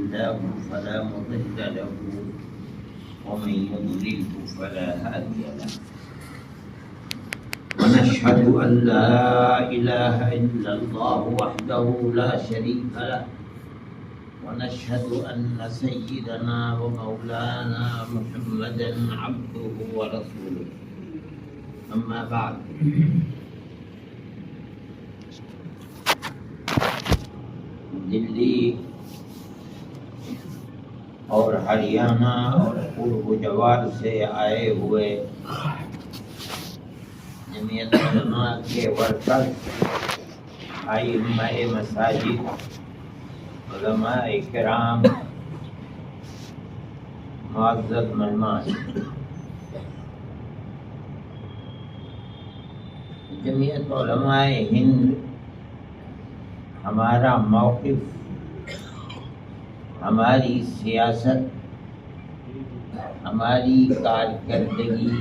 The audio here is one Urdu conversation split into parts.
الله فلا مضل له ومن يضلل فلا هادي له ونشهد أن لا إله إلا الله وحده لا شريك له ونشهد أن سيدنا ومولانا محمدا عبده ورسوله أما بعد دلی اور ہریانہ اور پورب جوار سے آئے ہوئے جمعیت علماء کے ورکر، ائمہ مساجد، علماء کرام، معزز مہمان، جمعیت علماء ہند ہمارا موقف، ہماری سیاست، ہماری کارکردگی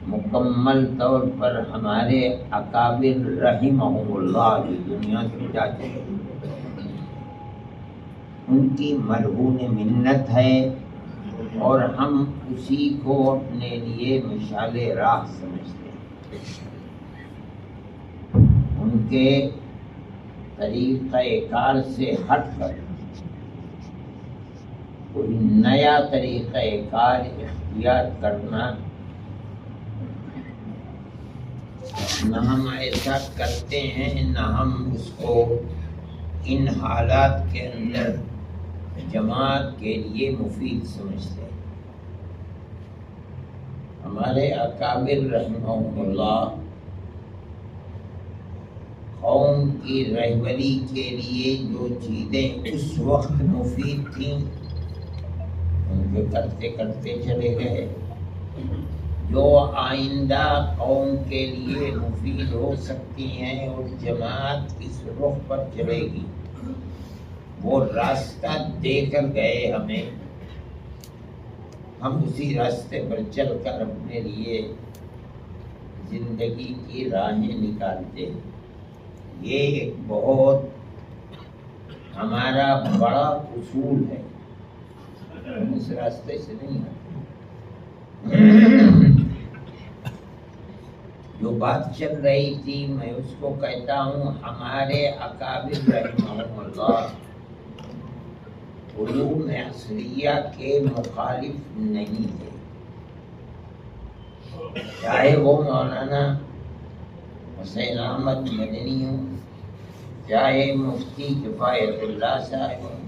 مکمل طور پر ہمارے اکابر رحمہم اللہ کی دنیا سے جا چکے، ان کی مرہون منت ہے اور ہم اسی کو اپنے لیے مشعل راہ سمجھتے ہیں۔ ان کے طریقہ کار سے ہٹ کر کوئی نیا طریقہ کار اختیار کرنا، نہ ہم ایسا کرتے ہیں نہ ہم اس کو ان حالات کے اندر جماعت کے لیے مفید سمجھتے ہیں۔ ہمارے اکابر رحمہم اللہ قوم کی رہبری کے لیے جو چیزیں اس وقت مفید تھیں ان کو کرتے کرتے چلے گئے، جو آئندہ قوم کے لیے مفید ہو سکتی ہیں اور جماعت اس رخ پر چلے گی، وہ راستہ دے کر گئے ہمیں، ہم اسی راستے پر چل کر اپنے لیے زندگی کی راہیں نکالتے ہیں۔ یہ ایک بہت ہمارا بڑا اصول ہے، ہم اس راستے سے نہیں آتے۔ جو بات چل رہی تھی میں اس کو کہتا ہوں، ہمارے اکابر رحمہم اللہ علوم عصریہ کے مخالف نہیں تھے، چاہے وہ مولانا حسین احمد مدنی ہوں، چاہے مفتی کفایت اللہ صاحب ہوں،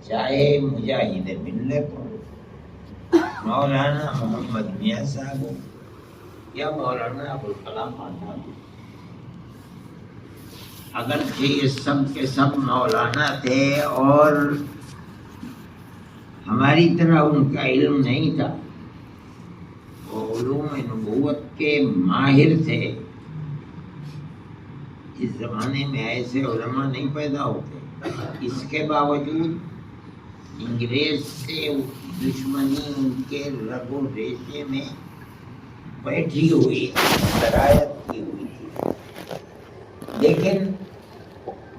چاہے مجاہد ملت ہوں، مولانا محمد میاں صاحب ہوں، یا مولانا ابوالکلام آزاد ہوں۔ اگرچہ یہ سب کے سب مولانا تھے اور ہماری طرح ان کا علم نہیں تھا، وہ علوم نبوت کے ماہر تھے۔ اس زمانے میں ایسے علماء نہیں پیدا ہوتے، اس کے باوجود انگریز سے دشمنی ان کے رگ و ریشے میں بیٹھی ہوئی، سرایت کی ہوئی تھی، لیکن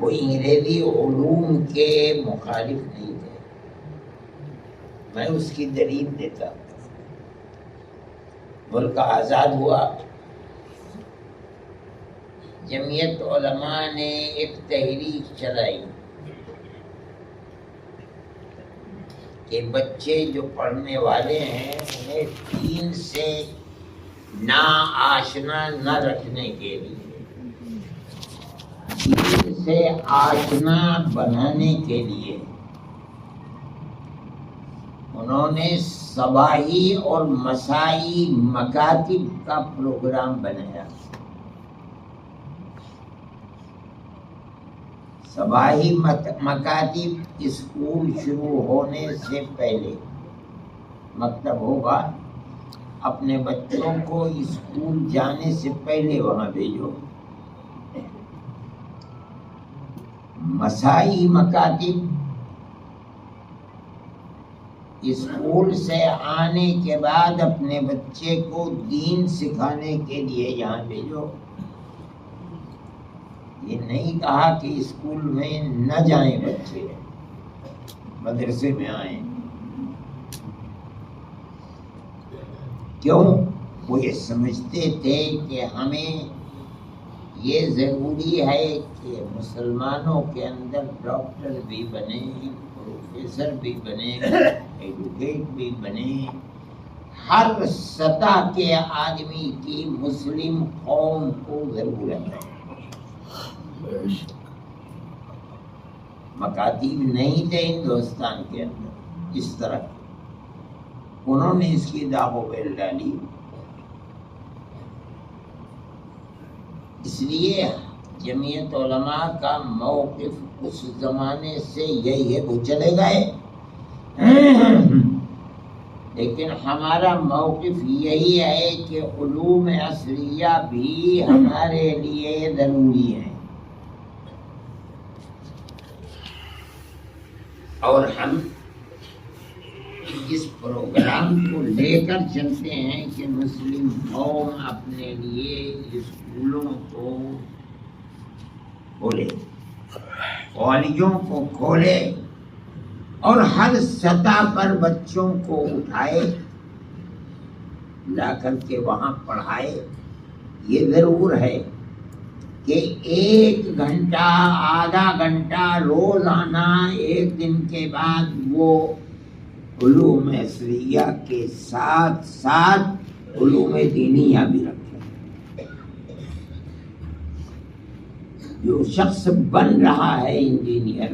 وہ انگریزی علوم کے مخالف نہیں تھے۔ میں اس کی دلیل دیتا ہوں۔ ملک آزاد ہوا، جمعیت علماء نے ایک تحریک چلائی کہ بچے جو پڑھنے والے ہیں انہیں دین سے ناآشنا نہ رکھنے کے لیے، دین سے آشنا بنانے کے لیے انہوں نے صباحی اور مسائی مکاتب کا پروگرام بنایا۔ صباحی مکاتب اسکول شروع ہونے سے پہلے، مکتب ہوگا، اپنے بچوں کو اسکول جانے سے پہلے وہاں بھیجو۔ مسائی مکاتب اسکول سے آنے کے بعد اپنے بچے کو دین سکھانے کے لیے یہاں بھیجو۔ یہ نہیں کہا کہ اسکول میں نہ جائیں بچے، مدرسے میں آئیں. کیوں؟ وہ یہ سمجھتے تھے کہ ہمیں یہ ضروری ہے کہ مسلمانوں کے اندر ڈاکٹر بھی بنے، پروفیسر بھی بنے، ایڈوکیٹ بھی بنے، ہر سطح کے آدمی کی مسلم قوم کو ضرورت ہے. مکاتیب نہیں تھے ہندوستان کے اندر اس طرح، انہوں نے اس کی داغ و بیل ڈالی. اس لیے جمعیت علماء کا موقف اس زمانے سے یہی ہے. وہ چلے گئے لیکن ہمارا موقف یہی ہے کہ علوم اصلیہ بھی ہمارے لیے ضروری ہیں، اور ہم اس پروگرام کو لے کر چلتے ہیں کہ مسلم قوم اپنے لیے اسکولوں کو کھولے، کالجوں کو کھولے، اور ہر سطح پر بچوں کو اٹھائے، لا کر کے وہاں پڑھائے. یہ ضرور ہے کہ 1 گھنٹہ آدھا گھنٹہ روزانہ ایک دن کے بعد وہ علوم اصلیہ کے ساتھ ساتھ علوم دینیہ بھی رکھیں. جو شخص بن رہا ہے انجینئر،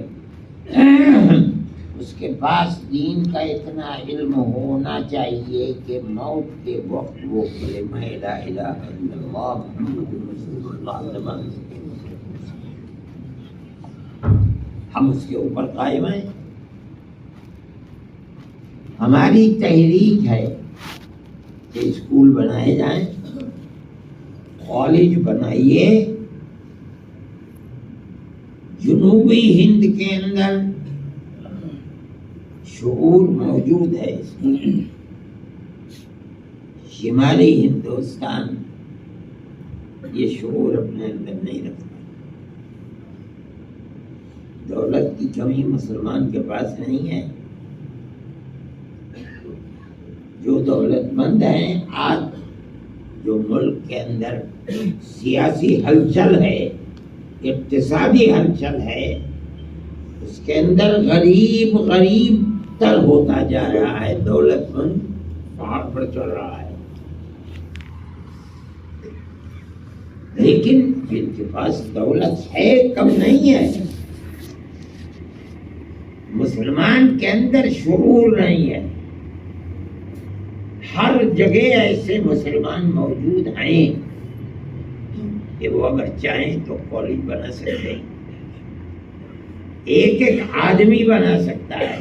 اس کے پاس دین کا اتنا علم ہونا چاہیے کہ موت کے وقت وہ کلمہ لا الہ الا اللہ محمد رسول اللہ زبان سے. ہم اس کے اوپر قائم ہیں. ہماری تحریک ہے کہ اسکول بنائے جائیں، کالج بنائیے. جنوبی ہند کے اندر شعور موجود ہے، شمالی ہندوستان یہ شعور اپنے اندر نہیں رکھتا. دولت کی کمی مسلمان کے پاس نہیں ہے. جو دولت مند ہیں، آج جو ملک کے اندر سیاسی ہلچل ہے، اقتصادی ہلچل ہے، اس کے اندر غریب غریب تر ہوتا جا رہا ہے، دولت مند پہاڑ پر چڑھ رہا ہے. لیکن جن کے پاس دولت ہے کم نہیں ہے. مسلمان کے اندر شعور نہیں ہے. ہر جگہ ایسے مسلمان موجود ہیں کہ وہ اگر چاہیں تو کالج بنا سکتے ہیں، ایک آدمی بنا سکتا ہے.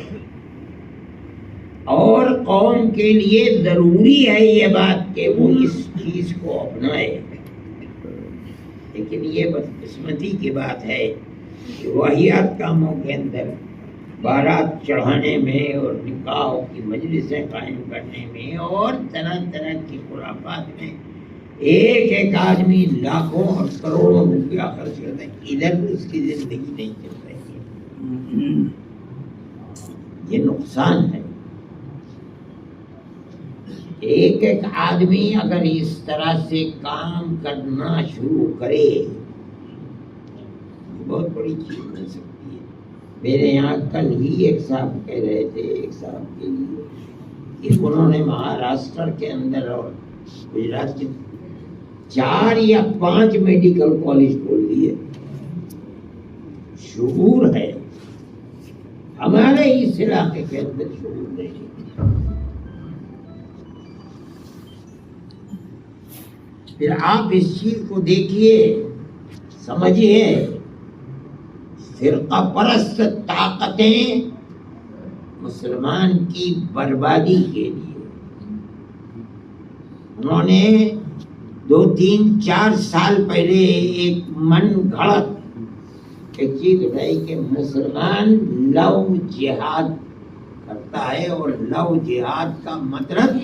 اور قوم کے لیے ضروری ہے یہ بات کہ وہ اس چیز کو اپنائے. لیکن یہ بدقسمتی کی بات ہے کہ واہیات کاموں کے اندر، بارات چڑھانے میں اور نکاح کی مجلسیں قائم کرنے میں اور طرح طرح کی خرافات میں ایک آدمی لاکھوں اور کروڑوں روپیہ خرچ کرتا ہے. ادھر اس کی زندگی نہیں چل رہی ہے. یہ نقصان ہے. ایک آدمی اگر اس طرح سے کام کرنا شروع کرے بہت بڑی چیز بن سکتی ہے. میرے یہاں کل ہی ایک صاحب کہہ رہے تھے، ایک صاحب کے لیے کہ انہوں نے مہاراشٹر کے اندر اور گجرات کے 4 یا 5 میڈیکل کالج کھول دیے. شعور ہے. ہمارے اس علاقے کے اندر شعور نہیں. پھر آپ اس چیز کو دیکھیے، سمجھیے. فرقہ پرست طاقتیں مسلمان کی بربادی کے لیے انہوں نے 2 3 4 سال پہلے ایک من گھڑت ایک چیز اٹھائی کہ مسلمان لو جہاد کرتا ہے، اور لو جہاد کا مطلب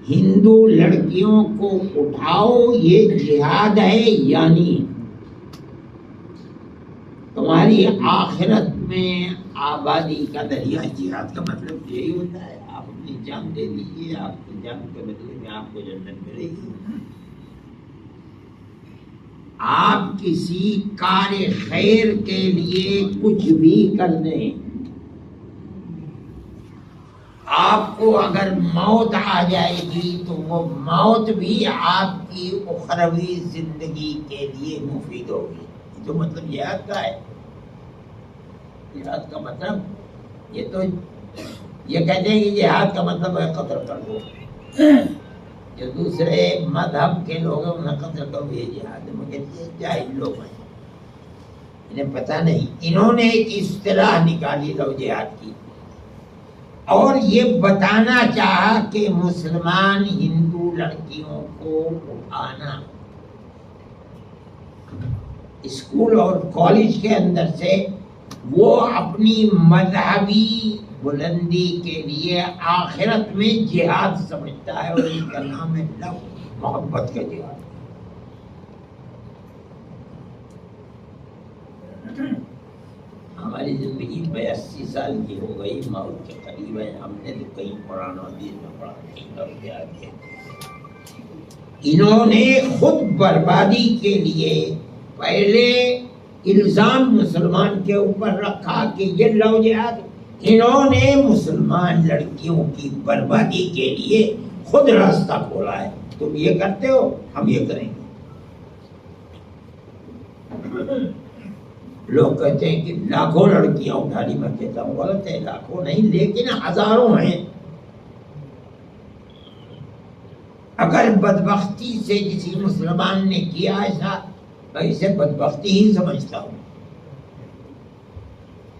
ہندو لڑکیوں کو اٹھاؤ یہ جہاد ہے، یعنی تمہاری آخرت میں آبادی کا ذریعہ۔ جہاد کا مطلب یہی ہوتا ہے، آپ اپنی جان دے دیجیے، آپ کی جان کے بدلے میں آپ کو جنت ملے گی۔ آپ کسی کار خیر کے لیے کچھ بھی کر دیں، آپ کو اگر موت آ جائے گی تو وہ موت بھی آپ کی اخروی زندگی کے لیے مفید ہوگی۔ جو مطلب جہاد کا ہے، جہاد کا مطلب یہ کہتے ہیں کہ جہاد کا مطلب ہے قتل کر دو، جو دوسرے مذہب کے لوگ ہیں انہیں قتل کرو، یہ جہاد ہے، مگر یہ جاہل لوگ ہیں، انہیں پتہ نہیں۔ انہوں نے ایک اصطلاح نکالی لو جہاد کی، اور یہ بتانا چاہا کہ مسلمان ہندو لڑکیوں کو اٹھانا اسکول اور کالج کے اندر سے، وہ اپنی مذہبی بلندی کے لیے آخرت میں جہاد سمجھتا ہے، اور اس کا نام ہے لو، محبت کا جہاد۔ ہماری زندگی 82 سال کی ہو گئی، موت کے قریب ہے، ہم نے تو کئی قرآن و حدیث میں پڑھا نہیں لو جہاد ہے۔ انہوں نے خود بربادی کے لیے پہلے الزام مسلمان کے اوپر رکھا کہ یہ لو جہاد، انہوں نے مسلمان لڑکیوں کی بربادی کے لیے خود راستہ کھولا ہے۔ تم یہ کرتے ہو، ہم یہ کریں گے۔ لوگ کہتے ہیں کہ لاکھوں لڑکیاں اٹھا لی، میں کہتا ہوں غلط ہے، لاکھوں نہیں لیکن ہزاروں ہیں۔ اگر بدبختی سے کسی مسلمان نے کیا ایسا، میں اسے بدبختی ہی سمجھتا ہوں،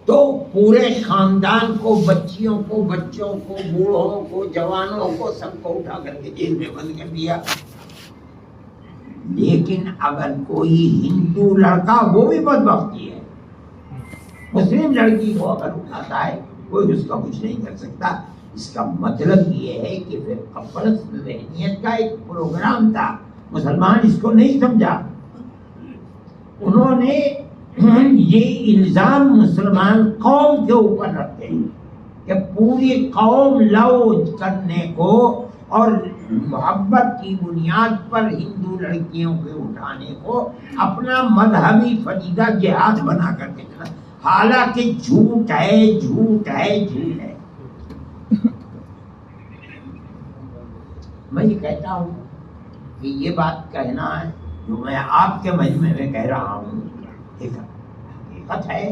تو پورے خاندان کو، بچیوں کو، بچوں کو، بوڑھوں کو، جوانوں کو، سب کو اٹھا کر کے جیل میں بند کر دیا۔ لیکن اگر کوئی ہندو لڑکا، وہ بھی بدبختی ہے، مسلم لڑکی کو اگر اٹھاتا ہے کوئی اس کا کچھ نہیں کر سکتا۔ اس کا مطلب یہ ہے کہ فرقہ پرست ذہنیت کا ایک پروگرام تھا، مسلمان اس کو نہیں سمجھا۔ انہوں نے یہ الزام مسلمان قوم کے اوپر رکھتے ہیں کہ پوری قوم لو کرنے کو اور محبت کی بنیاد پر ہندو لڑکیوں کے اٹھانے کو اپنا مذہبی فریضہ جہاد بنا کر کے چلا، حالانکہ جھوٹ ہے، جھوٹ ہے، جھوٹ ہے۔ میں یہ کہتا ہوں کہ یہ بات کہنا ہے جو میں آپ کے مجمع میں کہہ رہا ہوں، ایک حقیقت ہے۔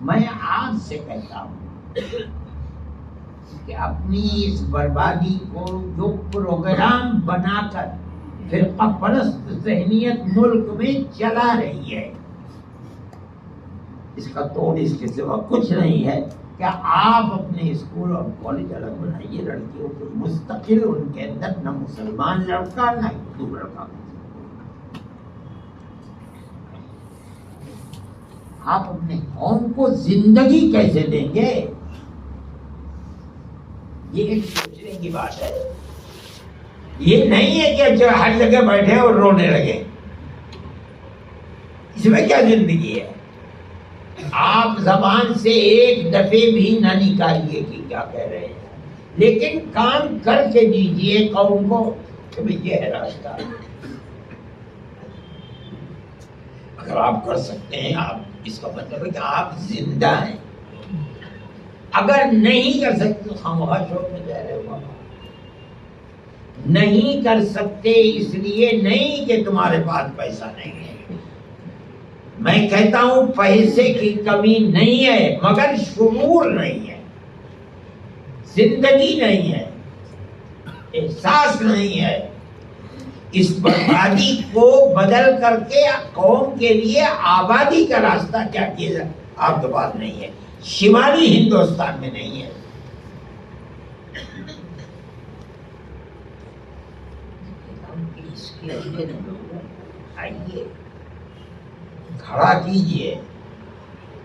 میں آپ سے کہتا ہوں کہ اپنی اس بربادی کو جو پروگرام بنا کر فرقہ پرست ذہنیت ملک میں چلا رہی ہے، اس کا توڑ اس کے سوا کچھ نہیں ہے کہ آپ اپنے اسکول اور کالج الگ بنائیے، لڑکیوں کو مستقل، ان کے اندر نہ مسلمان لڑکا نہ ہندو لڑکا۔ آپ اپنے قوم کو زندگی کیسے دیں گے، یہ ایک سوچنے کی بات ہے۔ یہ نہیں ہے کہ ہر جگہ بیٹھے اور رونے لگے، اس میں کیا زندگی ہے؟ آپ زبان سے ایک دفعے بھی نہ نکالیے کہ کیا کہہ رہے ہیں، لیکن کام کر کے دیجیے قوم کو کہ بھئی یہ ہے راستہ۔ اگر آپ کر سکتے ہیں، آپ اس کا مطلب ہے کہ آپ زندہ ہیں۔ اگر نہیں کر سکتے تو خامخواہ چھوڑ میں جا رہے ہو۔ نہیں کر سکتے اس لیے نہیں کہ تمہارے پاس پیسہ نہیں ہے، میں کہتا ہوں پیسے کی کمی نہیں ہے، مگر شعور نہیں ہے، زندگی نہیں ہے، احساس نہیں ہے۔ اس بربادی کو بدل کر کے قوم کے لیے آبادی کا راستہ کیا کیا جائے، آپ کے پاس نہیں ہے، شمالی ہندوستان میں نہیں ہے۔ اس کے لیے آئیے، کھڑا کیجئے،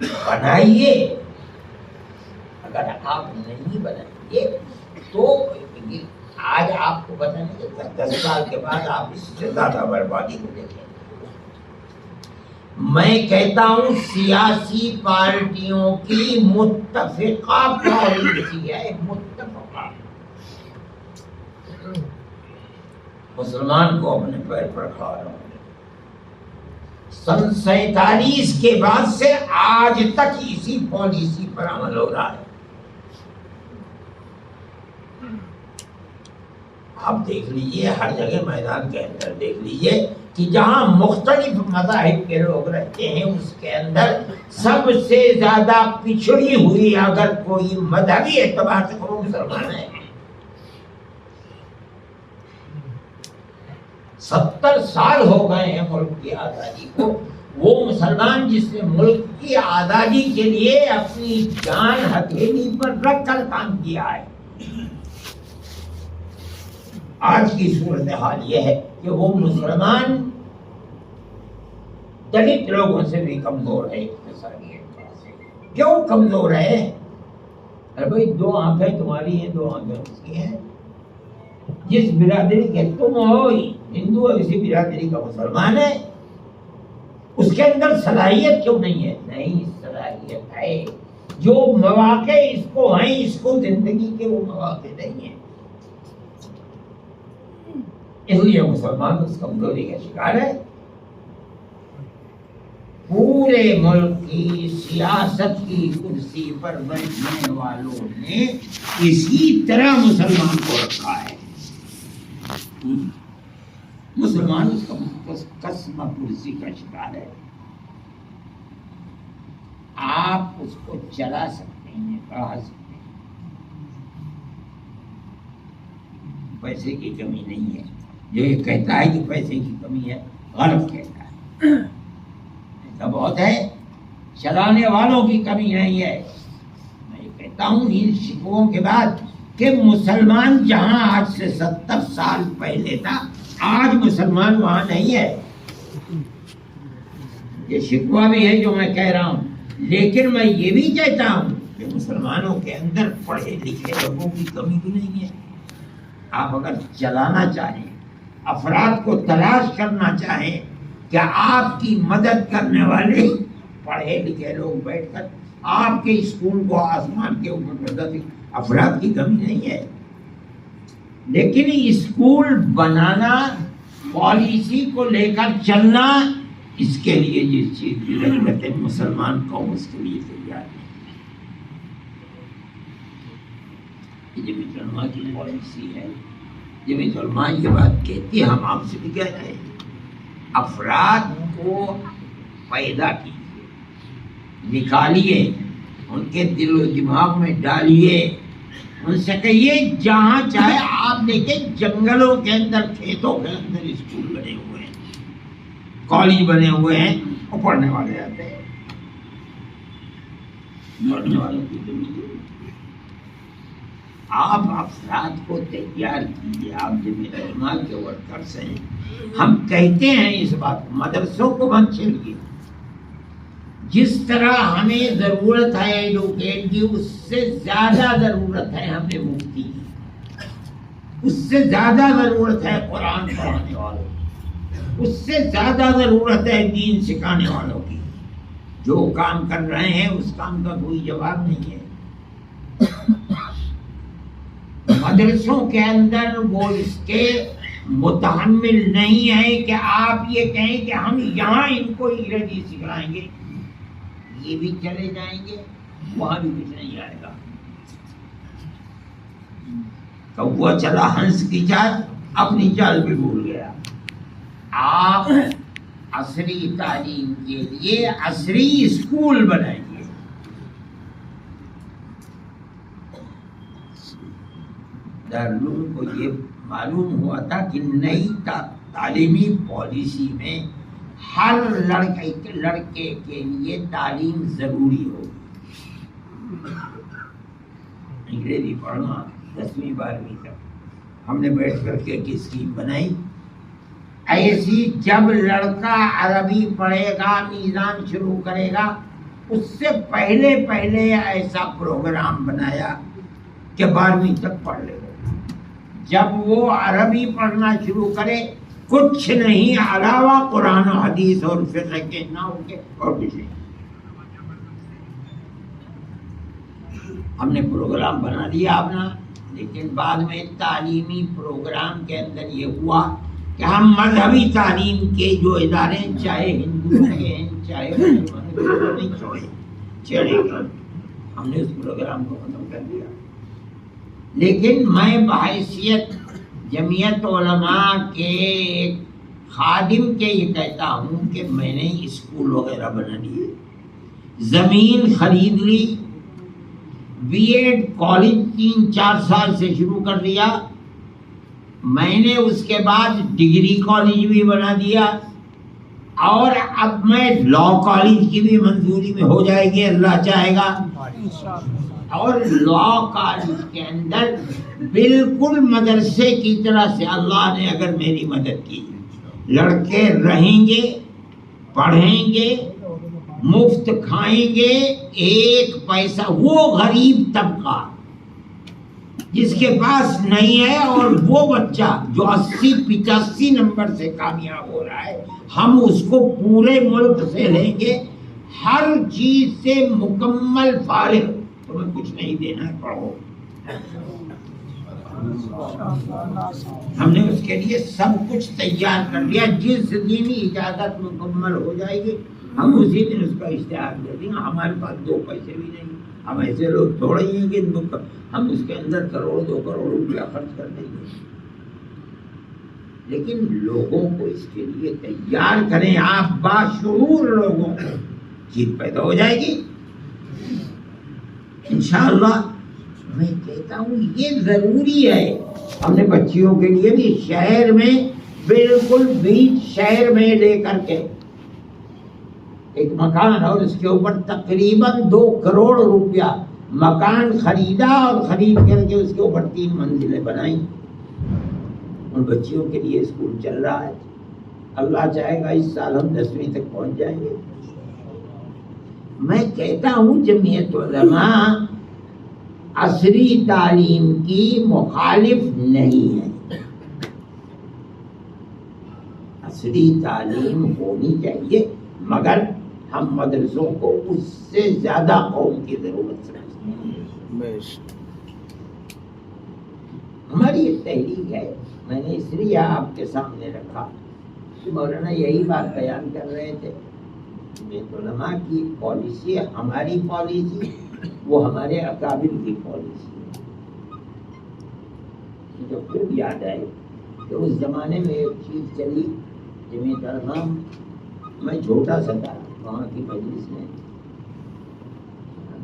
بنائیے۔ اگر آپ نہیں بنائیے تو آج آپ کو پتہ نہیں چلتا، 10 سال کے بعد آپ اس سے زیادہ بربادی کو دیکھیں۔ میں کہتا ہوں سیاسی پارٹیوں کی متفقہ پالیسی ہے، متفقہ، مسلمان کو اپنے پیر پر کھڑا رہا۔ سن 47 کے بعد سے آج تک اسی پالیسی پر عمل ہو رہا ہے۔ آپ دیکھ لیجئے ہر جگہ میدان کے اندر دیکھ لیجئے کہ جہاں مختلف مذاہب کے لوگ رہتے ہیں اس کے اندر سب سے زیادہ پچھڑی ہوئی اگر کوئی مذہبی اعتبار سے وہ مسلمان ہے۔ 70 سال ہو گئے ہیں ملک کی آزادی کو، وہ مسلمان جس نے ملک کی آزادی کے لیے اپنی جان ہتھیلی پر رکھ کر کام کیا ہے۔ آج کی صورتحال یہ ہے کہ وہ مسلمان دلت لوگوں سے بھی کمزور ہے اقتصادی اعتبار سے۔ کیوں کمزور ہے؟ ارے بھائی 2 آنکھیں تمہاری ہیں، 2 آنکھیں اس کی ہیں۔ جس برادری کے تم ہو ہندو ہے، اسی برادری کا مسلمان ہے، اس کے اندر صلاحیت کیوں نہیں ہے؟ نہیں، صلاحیت ہے، جو مواقع اس کو ہیں، اس کو زندگی کے وہ مواقع نہیں ہیں، اس لیے مسلمان اس کمزوری کا شکار ہے۔ پورے ملک کی سیاست کی کرسی پر بیٹھنے والوں نے اسی طرح مسلمان کو رکھا ہے۔ مسلمان اس کا قسم کرسی کا شکار ہے۔ آپ اس کو چلا سکتے ہیں، بڑھا سکتے ہیں، پیسے کی کمی نہیں ہے۔ جو یہ کہتا ہے کہ پیسے کی کمی ہے، غلط کہتا ہے۔ ایسا بہت ہے، چلانے والوں کی کمی نہیں ہے۔ میں یہ کہتا ہوں ان شکووں کے بعد کہ مسلمان جہاں آج سے 70 سال پہلے تھا، آج مسلمان وہاں نہیں ہے۔ یہ شکوہ بھی ہے جو میں کہہ رہا ہوں، لیکن میں یہ بھی کہتا ہوں کہ مسلمانوں کے اندر پڑھے لکھے لوگوں کی کمی بھی نہیں ہے۔ آپ اگر چلانا چاہیں، افراد کو تلاش کرنا چاہیں کہ آپ کی مدد کرنے والے پڑھے لکھے لوگ بیٹھ کر آپ کے اسکول کو آسمان کے اوپر مدد، افراد کی کمی نہیں ہے۔ لیکن اسکول بنانا، پالیسی کو لے کر چلنا، اس کے لیے جس چیز کی ضرورت ہے مسلمان قوم اس کے لیے تیار ہے۔ یہ جمعیت علماء کی پالیسی ہے۔ جمعیت علماء یہ بات کہتی ہے، ہم آپ سے بھی کہہ رہے ہیں، افراد کو پیدا کیجیے، نکالیے، ان کے دل و دماغ میں ڈالیے، ان سے کہیے جہاں چاہے آپ دیکھیں جنگلوں کے اندر، کھیتوں کے اندر اسکول بنے ہوئے ہیں، کالج بنے ہوئے ہیں، اور پڑھنے والے آتے ہیں، پڑھنے والوں کی ضرورت ہے۔ آپ افراد کو تیار کیجیے، آپ جمعیت علماء کے ورکرز ہیں، ہم کہتے ہیں اس بات، مدرسوں کو مت چھیڑیے۔ جس طرح ہمیں ضرورت ہے ایڈوکیٹ کی، اس سے زیادہ ضرورت ہے ہمیں مفتی کی، اس سے زیادہ ضرورت ہے قرآن پڑھانے والوں کی، اس سے زیادہ ضرورت ہے دین سکھانے والوں کی۔ جو کام کر رہے ہیں اس کام کا کوئی جواب نہیں ہے۔ مدرسوں کے اندر وہ اس کے متحمل نہیں ہے کہ آپ یہ کہیں کہ ہم یہاں ان کو انگریزی سکھائیں گے، یہ بھی چلے جائیں گے، وہاں بھی کچھ نہیں آئے گا۔ کوا چلا ہنس کی چال، اپنی چال بھی بھول گیا۔ آپ عصری تعلیم کے لیے عصری اسکول بنائیے۔ دارالعلوم کو یہ معلوم ہوا تھا کہ نئی تعلیمی پالیسی میں ہر لڑکے کے لیے تعلیم ضروری ہوگی۔ انگریزی پڑھنا 10ویں 12ویں تک ہم نے بیٹھ کر کے ایک اسکیم بنائی ایسی، جب لڑکا عربی پڑھے گا، میزان شروع کرے گا، اس سے پہلے ایسا پروگرام بنایا کہ 12ویں تک پڑھ لے گا۔ جب وہ عربی پڑھنا شروع کرے کچھ نہیں علاوہ قرآن و حدیث اور فقہ کے نہ ہو کے اور کچھ نہیں. ہم نے پروگرام بنا دیا اپنا، لیکن بعد میں تعلیمی پروگرام کے اندر یہ ہوا کہ ہم مذہبی تعلیم کے جو ادارے چاہے ہندوؤں کے ہیں چاہے نہیں چھوڑے گا، ہم نے اس پروگرام کو ختم کر دیا. لیکن میں بحیثیت جمعیت علماء کے خادم کے یہ کہتا ہوں کہ میں نے اسکول وغیرہ بنا لیے، زمین خرید لی، بی ایڈ کالج 3-4 سال سے شروع کر دیا، میں نے اس کے بعد ڈگری کالج بھی بنا دیا، اور اب میں لا کالج کی بھی منظوری میں ہو جائے گی اللہ چاہے گا. اور لا کالج کے اندر بالکل مدرسے کی طرح سے اللہ نے اگر میری مدد کی، لڑکے رہیں گے، پڑھیں گے، مفت کھائیں گے، 1 پیسہ. وہ غریب طبقہ جس کے پاس نہیں ہے اور وہ بچہ جو 80-85 نمبر سے کامیاب ہو رہا ہے، ہم اس کو پورے ملک سے لیں گے، ہر چیز سے مکمل فارغ. تمہیں کچھ نہیں دینا ہے، پڑھو. ہم نے اس کے لیے سب کچھ تیار کر لیا. جس دن اجازت مکمل ہو جائے گی ہم اسی دن اس کا اشتہار دے دیں گے. ہمارے پاس 2 پیسے بھی نہیں، ہم ایسے لوگ تھوڑے ہی ہیں کہ ہم اس کے اندر 1 کروڑ 2 کروڑ روپیہ خرچ کر دیں گے. لیکن لوگوں کو اس کے لیے تیار کریں. آپ باشعور لوگوں کو چیز پیدا ہو جائے گی انشاءاللہ. میں کہتا ہوں یہ ضروری ہے. ہم نے بچیوں کے لیے بھی شہر میں بالکل بیچ شہر میں لے کر کے ایک مکان اور اس کے اوپر تقریباً 2 کروڑ روپیہ مکان خریدا اور خرید کر کے اس کے اوپر 3 منزلیں بنائیں. ان بچیوں کے لیے اسکول چل رہا ہے. اللہ چاہے گا اس سال ہم 10ویں تک پہنچ جائیں گے. میں کہتا ہوں جمعیت علماء عصری تعلیم کی مخالف نہیں ہے. عصری تعلیم ہونی چاہیے، مگر ہم مدرسوں کو اس سے زیادہ قوم کی ضرورت سمجھتے ہیں. ہماری ایک تحریک ہے، میں نے اس لیے آپ کے سامنے رکھا کہ مولانا یہی بات بیان کر رہے تھے. علماء کی پالیسی ہماری پالیسی، وہ ہمارے اکابر کی پالیسی ہے. جو خوب یاد آئے کہ اس زمانے میں ایک چیز چلی جمعیت علماء، میں چھوٹا سا تھا وہاں کی مجلس میں،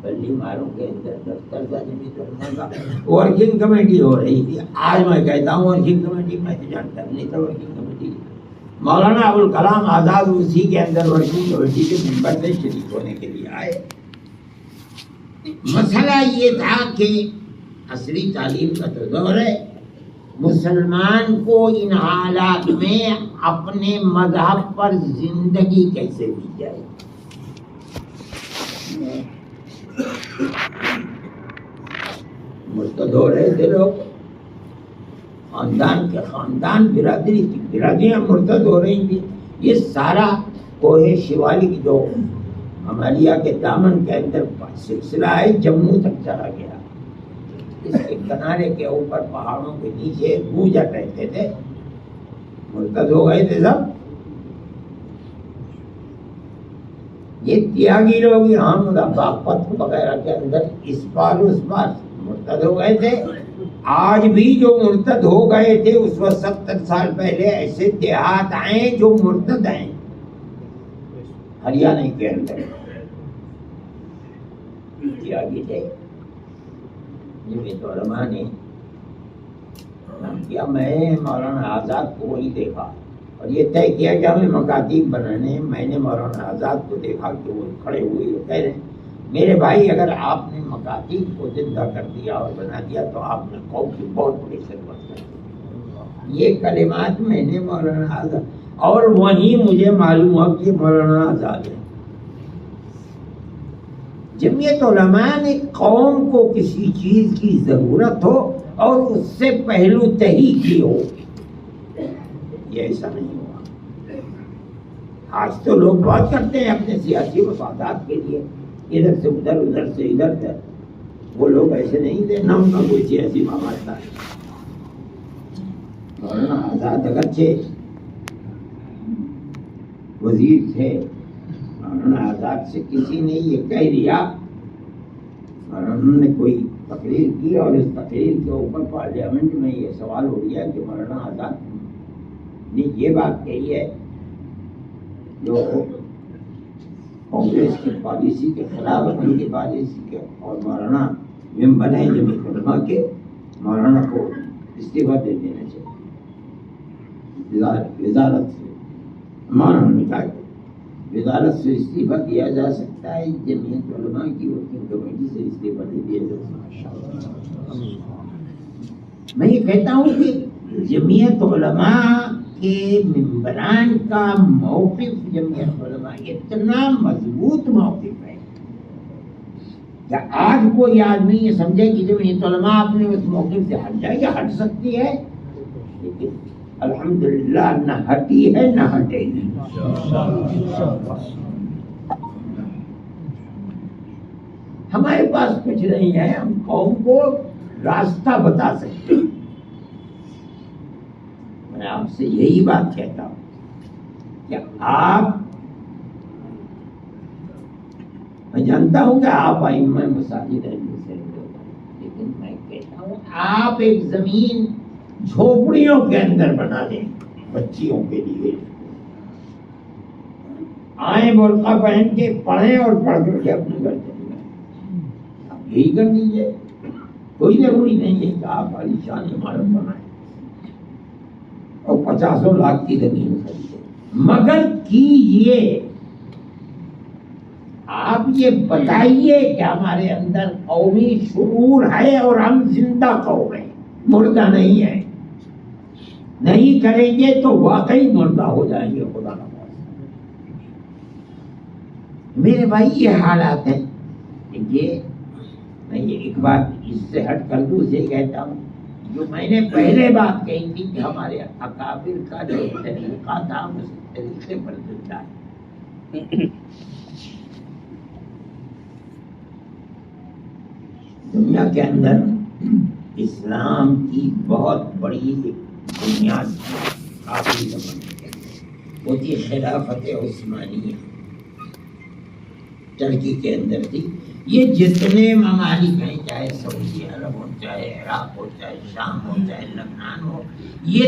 بلی ماروں کے اندر دفتر تھا جمعیت علماء کا، ورکنگ کمیٹی ہو رہی تھی. آج میں کہتا ہوں ورکنگ کمیٹی میں تو جانتا نہیں تھا ورکنگ کمیٹی. مولانا ابوالکلام آزاد اسی کے اندر ورکنگ کمیٹی کے ممبر سے شریک ہونے کے لیے آئے. مسئلہ یہ تھا کہ عصری تعلیم کا تو دور ہے، مسلمان کو ان حالات میں اپنے مذہب پر زندگی کیسے دی جائے. مرتد ہو رہے تھے لوگ، خاندان کے خاندان، برادری کی برادریاں مرتد ہو رہی تھی. یہ سارا کوہ شیوالک جو ہمالیہ کے دامن کے اندر سلسلہ ہے جموں تک چلا گیا. اس کے کنارے کے اوپر پہاڑوں کے نیچے گوجر رہتے تھے، مرتد ہو گئے تھے سب. یہ تیاگی لوگ یہاں باغپت وغیرہ کے اندر اس پار اس پار مرتد ہو گئے تھے. آج بھی جو مرتد ہو گئے تھے اس وقت 70 سال پہلے ایسے دیہات آئے جو مرتد ہیں ہریانہ کے اندر. تیاگی تھے. جمعیت علماء نے کیا، میں مولانا آزاد کو وہی دیکھا اور یہ طے کیا کہ ہمیں مکاتیب بنانے ہیں. میں نے مولانا آزاد کو دیکھا کہ وہ کھڑے ہوئے کہہ رہے ہیں میرے بھائی اگر آپ نے مکاتیب کو زندہ کر دیا اور بنا دیا تو آپ نے قوم کی بہت بڑی خدمت کر دی. یہ کلمات میں نے مولانا آزاد، اور وہیں مجھے معلوم ہوا کہ مولانا آزاد ہے. جمعیت علماء نے قوم کو کسی چیز کی ضرورت ہو اور اس سے پہلو تہی کی ہو، یہ ایسا نہیں ہوا۔ آج تو لوگ بات کرتے ہیں اپنے سیاسی مفادات کے لیے، ادھر سے ادھر، ادھر سے ادھر تک۔ وہ لوگ ایسے نہیں تھے، نہ ان کا کوئی سیاسی مفاد تھا۔ مولانا آزاد اگرچہ وزیر تھے، مولانا آزاد سے کسی نے یہ کہہ دیا، اور انہوں نے کوئی تقریر کی، اور اس تقریر کے اوپر پارلیمنٹ میں یہ سوال ہو گیا کہ مولانا آزاد نے یہ بات کہی ہے جو کانگریس کی پالیسی کے خلاف، ان کی پالیسی کے، اور مولانا ممبر ہیں جمعیت علماء کے، مولانا کو استعفیٰ دے دینا چاہیے وزارت سے۔ مولانا نے کہا کہ وزارت سے استعفیٰ دیا جا سکتا ہے، جمعیت علماء کی ورکنگ کمیٹی سے استعفیٰ دے دیا جا سکتا ہے۔ میں یہ کہتا ہوں کہ جمعیت علماء کے ممبران کا موقف، جمعیت علماء اتنا مضبوط موقف ہے کہ آج کوئی آدمی یہ سمجھے کہ جمعیت علماء اپنے اس موقف سے ہٹ جائے گا، ہٹ سکتی ہے، لیکن الحمدللہ نہ ہٹی ہے نہ ہٹے گی۔ ہمارے پاس کچھ نہیں ہے، ہم قوم کو راستہ بتا سکتے ہیں۔ میں آپ سے یہی بات کہتا ہوں کہ آپ، میں جانتا ہوں کہ آپ ائمہ مساجد ہیں، لیکن میں کہتا ہوں آپ ایک زمین جھوپڑیوں کے اندر بنا دیں بچیوں کے لیے، آئیں برقع پہن کے پڑھیں اور پڑھ کر کے اپنے گھر چلے جائیں۔ آپ یہی کر دیجیے، کوئی ضروری نہیں ہے کہ آپ عالیشان عمارت بنائیں اور 50 لاکھ کی زمین خریدیں، مگر کیجیے، آپ یہ بتائیے کہ ہمارے اندر قومی شعور ہے اور ہم زندہ قوم ہیں، مردہ نہیں ہے۔ نہیں کریں گے تو واقعی مردہ ہو جائیں گے، خدا نہ خواستہ۔ میرے بھائی یہ حالات ہیں۔ دیکھیے میں یہ ایک بات اس سے ہٹ کر دوسرے کہتا ہوں، جو میں نے پہلے بات کہی تھی کہ ہمارے اکابر کا جو طریقہ تھا اس طریقے پر زندہ ہے۔ دنیا کے اندر اسلام کی بہت بڑی بنیاد کافی زمانے کے اندر وہ تھی خلافت عثمانیہ، ترکی کے اندر تھی۔ یہ جتنے ممالک ہیں، چاہے سعودی عرب ہو، چاہے عراق ہو، چاہے شام ہو، چاہے لبنان ہو، یہ